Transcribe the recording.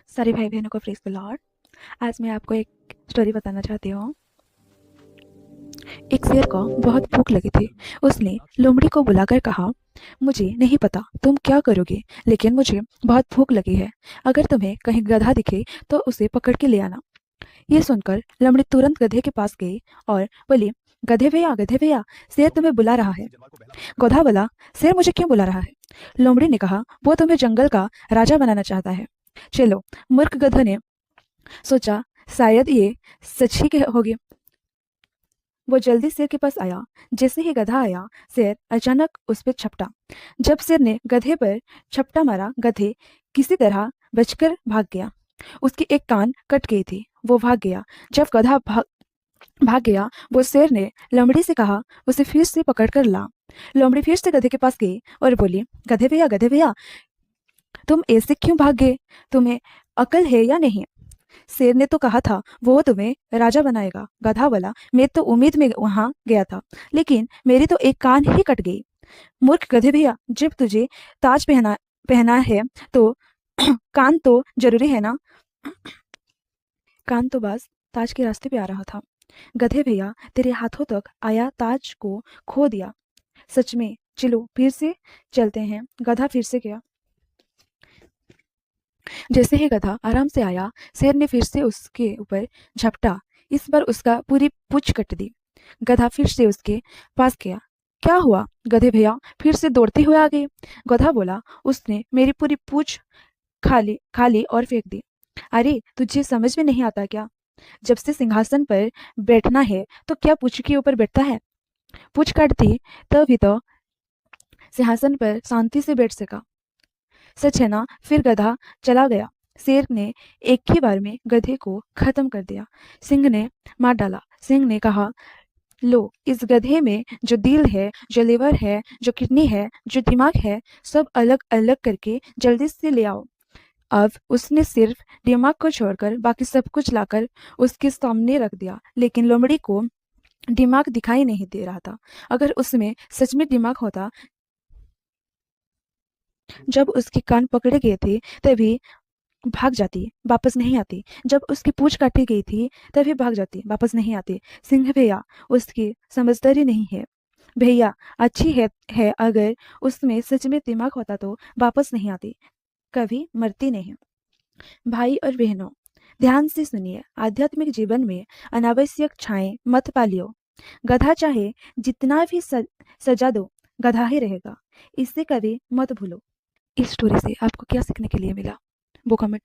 सारे भाई बहनों को प्रेज़ द लॉर्ड। आज मैं आपको एक स्टोरी बताना चाहती हूँ। एक शेर को बहुत भूख लगी थी। उसने लोमड़ी को बुलाकर कहा, मुझे नहीं पता तुम क्या करोगे, लेकिन मुझे बहुत भूख लगी है। अगर तुम्हें कहीं गधा दिखे तो उसे पकड़ के ले आना। ये सुनकर लोमड़ी तुरंत गधे के पास गई और बोली, गधे भैया, शेर तुम्हें बुला रहा है। गधा बोला, शेर मुझे क्यों बुला रहा है? लोमड़ी ने कहा, वो तुम्हें जंगल का राजा बनाना चाहता है। चलो। मूर्ख गधे ने सोचा, शायद ये सच ही होगी। वो जल्दी शेर के पास आया। जैसे ही गधा आया, शेर अचानक उस पर झपटा। जब शेर ने गधे पर झपटा मारा, गधे किसी तरह बचकर भाग गया। उसकी एक कान कट गई थी। वो भाग गया। जब गधा भाग गया, वो शेर ने लोमड़ी से कहा, उसे फिर से पकड़ कर ला। लोमड़ी फिर से गधे के पास गई और बोली, गधे भैया, तुम ऐसे क्यों भाग गए? तुम्हें अकल है या नहीं? शेर ने तो कहा था वो तुम्हें राजा बनाएगा। गधा बोला, मैं तो उम्मीद में वहां गया था, लेकिन मेरी तो एक कान ही कट गई। मूर्ख गधे भैया, जब तुझे ताज पहना है तो कान तो जरूरी है ना? कान तो बस ताज के रास्ते पे आ रहा था। गधे भैया, तेरे हाथों तक आया ताज को खो दिया। सच में। चलो फिर से चलते हैं। गधा फिर से गया। जैसे ही गधा आराम से आया, शेर ने फिर से उसके ऊपर झपटा। इस बार उसका पूरी पूंछ कट दी। गधा फिर से उसके पास गया। क्या हुआ? गधे भैया फिर से दौड़ते हुए आ गए। गधा बोला, उसने मेरी पूरी पूंछ खाली खाली और फेंक दी। अरे, तुझे समझ में नहीं आता क्या? जब से सिंहासन पर बैठना है तो क्या पूंछ के ऊपर बैठता है? पूंछ काट दी तभी तो सिंहासन पर शांति से बैठ सका। सच है ना? फिर गधा चला गया। शेर ने एक ही बार में गधे को खत्म कर दिया। सिंह ने मार डाला। सिंह ने कहा, लो, इस गधे में जो दिल है, जो लिवर है, जो किडनी है, जो दिमाग है, सब अलग अलग करके जल्दी से ले आओ। अब उसने सिर्फ दिमाग को छोड़कर बाकी सब कुछ लाकर उसके सामने रख दिया। लेकिन लोमड़ी को दिमाग दिखाई नहीं दे रहा था। अगर उसमें सच में दिमाग होता, जब उसके कान पकड़े गए थे तभी भाग जाती, वापस नहीं आती। जब उसकी पूंछ काटी गई थी तभी भाग जाती, वापस नहीं आती। सिंह भैया उसकी समझदारी नहीं है। भैया अच्छी है अगर उसमें सच में दिमाग होता तो वापस नहीं आती, कभी मरती नहीं। भाई और बहनों, ध्यान से सुनिए। आध्यात्मिक जीवन में अनावश्यक छाएं मत पालियो। गधा चाहे जितना भी सजा दो, गधा ही रहेगा। इससे कभी मत भूलो। इस स्टोरी से आपको क्या सीखने के लिए मिला, वो कमेंट